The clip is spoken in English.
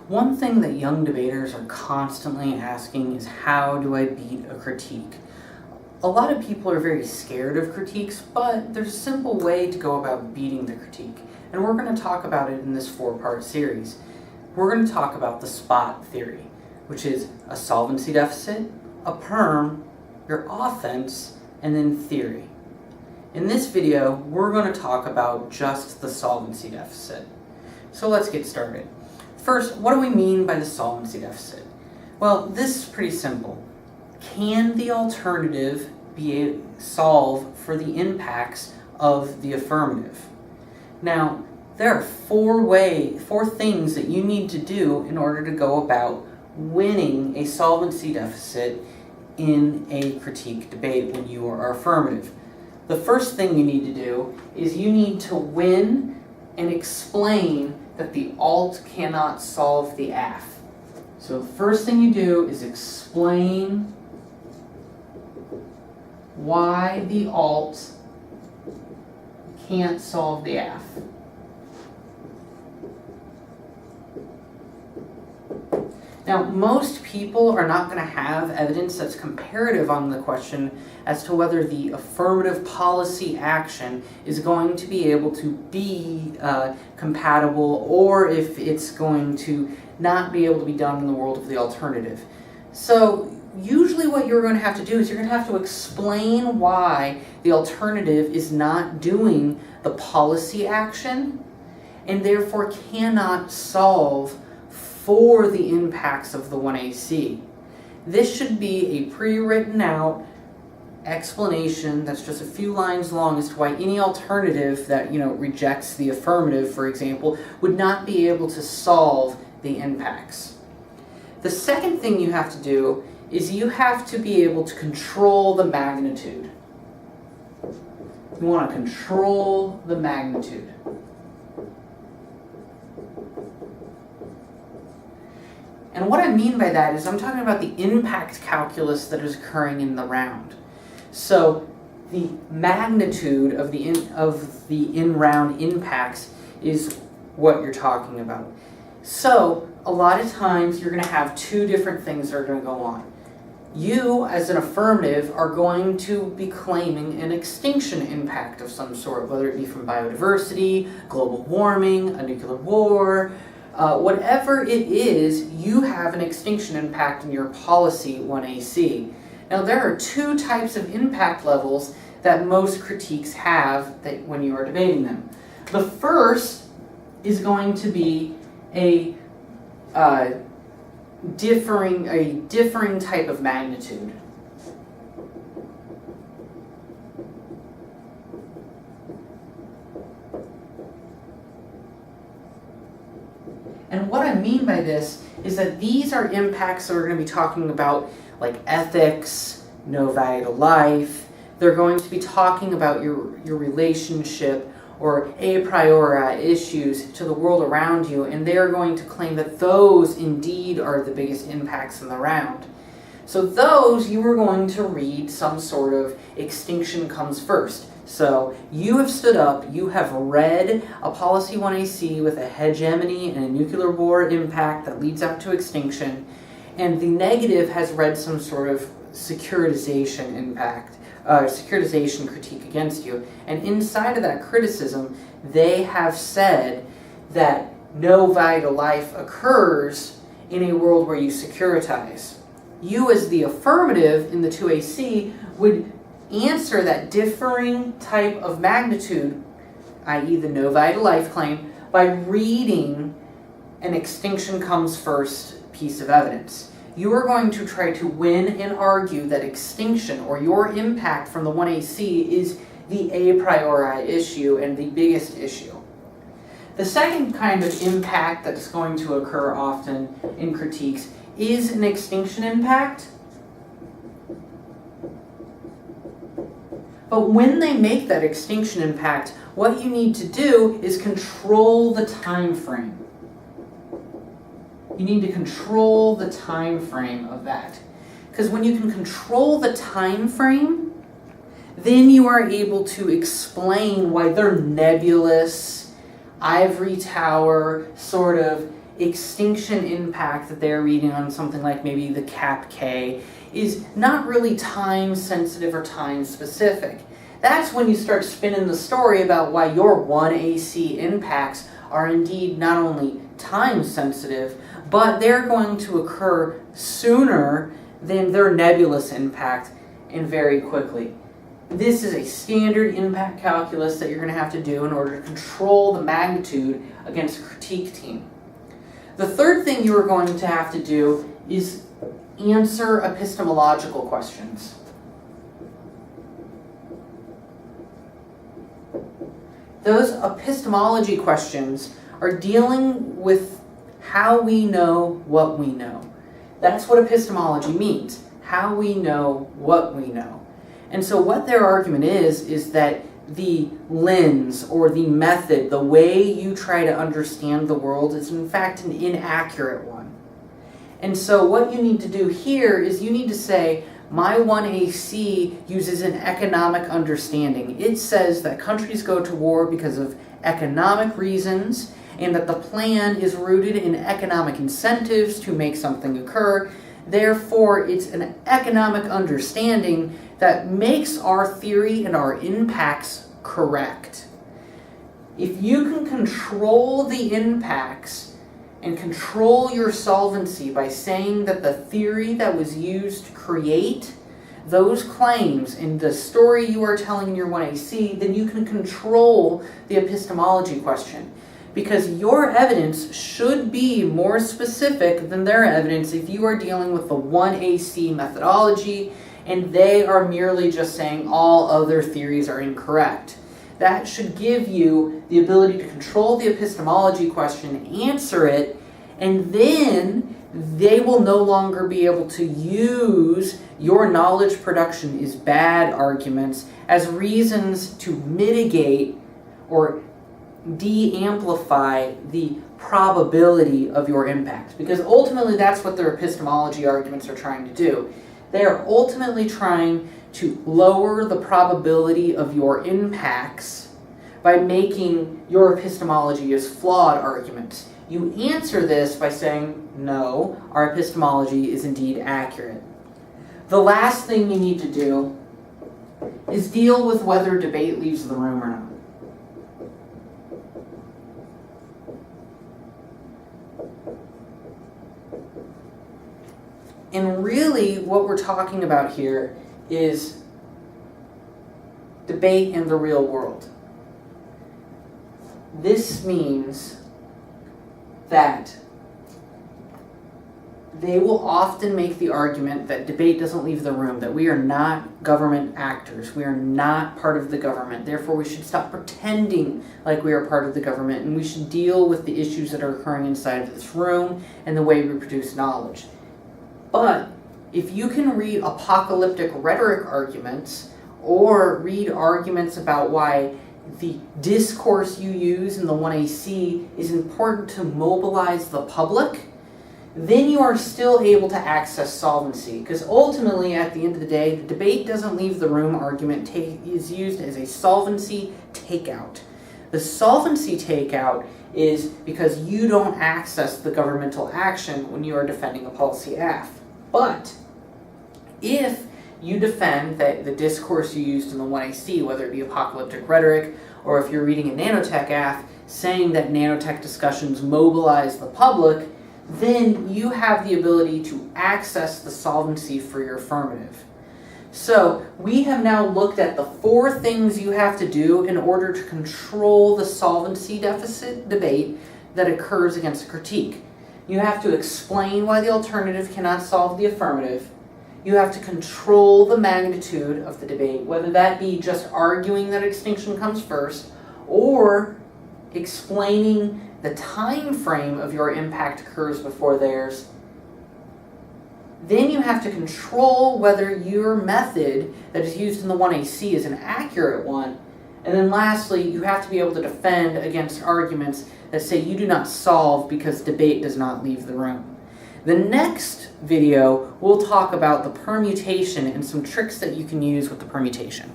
One thing that young debaters are constantly asking is, how do I beat a critique? A lot of people are very scared of critiques, but there's a simple way to go about beating the critique, and we're going to talk about it in this 4-part series. We're going to talk about the SPOT theory, which is a solvency deficit, a perm, your offense, and then theory. In this video, we're going to talk about just the solvency deficit. So let's get started. First, what do we mean by the solvency deficit? Well, this is pretty simple. Can the alternative solve for the impacts of the affirmative? Now, there are four things that you need to do in order to go about winning a solvency deficit in a critique debate when you are affirmative. The first thing you need to do is you need to win and explain that the alt cannot solve the aff. So the first thing you do is explain why the alt can't solve the aff. Now, most people are not going to have evidence that's comparative on the question as to whether the affirmative policy action is going to be able to be compatible, or if it's going to not be able to be done in the world of the alternative. So usually what you're going to have to do is you're going to have to explain why the alternative is not doing the policy action and therefore cannot solve for the impacts of the 1AC. This should be a pre-written out explanation that's just a few lines long as to why any alternative that rejects the affirmative, for example, would not be able to solve the impacts. The second thing you have to do is you have to be able to control the magnitude. You want to control the magnitude. And what I mean by that is I'm talking about the impact calculus that is occurring in the round. So the magnitude of the in-round impacts is what you're talking about. So a lot of times you're going to have two different things that are going to go on. You, as an affirmative, are going to be claiming an extinction impact of some sort, whether it be from biodiversity, global warming, a nuclear war, whatever it is, you have an extinction impact in your policy 1AC. Now, there are two types of impact levels that most critiques have when you are debating them. The first is going to be a differing type of magnitude. And what I mean by this is that these are impacts that we're going to be talking about, like ethics, no value to life. They're going to be talking about your relationship or a priori issues to the world around you, and they're going to claim that those indeed are the biggest impacts in the round. So those you are going to read some sort of extinction comes first. So you have stood up, you have read a policy 1AC with a hegemony and a nuclear war impact that leads up to extinction, and the negative has read some sort of securitization impact, securitization critique against you. And inside of that criticism, they have said that no value to life occurs in a world where you securitize. You, as the affirmative in the 2AC, would answer that differing type of magnitude, i.e. the no value to life claim, by reading an extinction comes first piece of evidence. You are going to try to win and argue that extinction, or your impact from the 1AC, is the a priori issue and the biggest issue. The second kind of impact that's going to occur often in critiques is an extinction impact. But when they make that extinction impact, what you need to do is control the time frame. You need to control the time frame of that. Because when you can control the time frame, then you are able to explain why they're nebulous, ivory tower, sort of extinction impact that they're reading on something like maybe the CAP-K is not really time sensitive or time specific. That's when you start spinning the story about why your 1AC impacts are indeed not only time sensitive, but they're going to occur sooner than their nebulous impact and very quickly. This is a standard impact calculus that you're going to have to do in order to control the magnitude against a critique team. The third thing you are going to have to do is answer epistemological questions. Those epistemology questions are dealing with how we know what we know. That's what epistemology means, how we know what we know. And so what their argument is that the lens or the method, the way you try to understand the world is in fact an inaccurate one. And so what you need to do here is you need to say, my 1AC uses an economic understanding. It says that countries go to war because of economic reasons and that the plan is rooted in economic incentives to make something occur. Therefore, it's an economic understanding that makes our theory and our impacts correct. If you can control the impacts and control your solvency by saying that the theory that was used to create those claims in the story you are telling in your 1AC, then you can control the epistemology question. Because your evidence should be more specific than their evidence if you are dealing with the 1AC methodology and they are merely just saying all other theories are incorrect. That should give you the ability to control the epistemology question, answer it, and then they will no longer be able to use your knowledge production is bad arguments as reasons to mitigate or de-amplify the probability of your impact. Because ultimately that's what their epistemology arguments are trying to do. They are ultimately trying to lower the probability of your impacts by making your epistemology as flawed arguments. You answer this by saying, no, our epistemology is indeed accurate. The last thing you need to do is deal with whether debate leaves the room or not. And really what we're talking about here is debate in the real world. This means that they will often make the argument that debate doesn't leave the room, that we are not government actors, we are not part of the government, therefore we should stop pretending like we are part of the government and we should deal with the issues that are occurring inside of this room and the way we produce knowledge. But if you can read apocalyptic rhetoric arguments or read arguments about why the discourse you use in the 1AC is important to mobilize the public, then you are still able to access solvency. Because ultimately, at the end of the day, the debate doesn't leave the room argument is used as a solvency takeout. The solvency takeout is because you don't access the governmental action when you are defending a policy F. But if you defend that the discourse you used in the 1AC, whether it be apocalyptic rhetoric, or if you're reading a nanotech F saying that nanotech discussions mobilize the public, then you have the ability to access the solvency for your affirmative. So we have now looked at the 4 things you have to do in order to control the solvency deficit debate that occurs against a critique. You have to explain why the alternative cannot solve the affirmative. You have to control the magnitude of the debate, whether that be just arguing that extinction comes first or explaining the time frame of your impact occurs before theirs. Then you have to control whether your method that is used in the 1AC is an accurate one. And then lastly, you have to be able to defend against arguments that say you do not solve because debate does not leave the room. The next video, we'll talk about the permutation and some tricks that you can use with the permutation.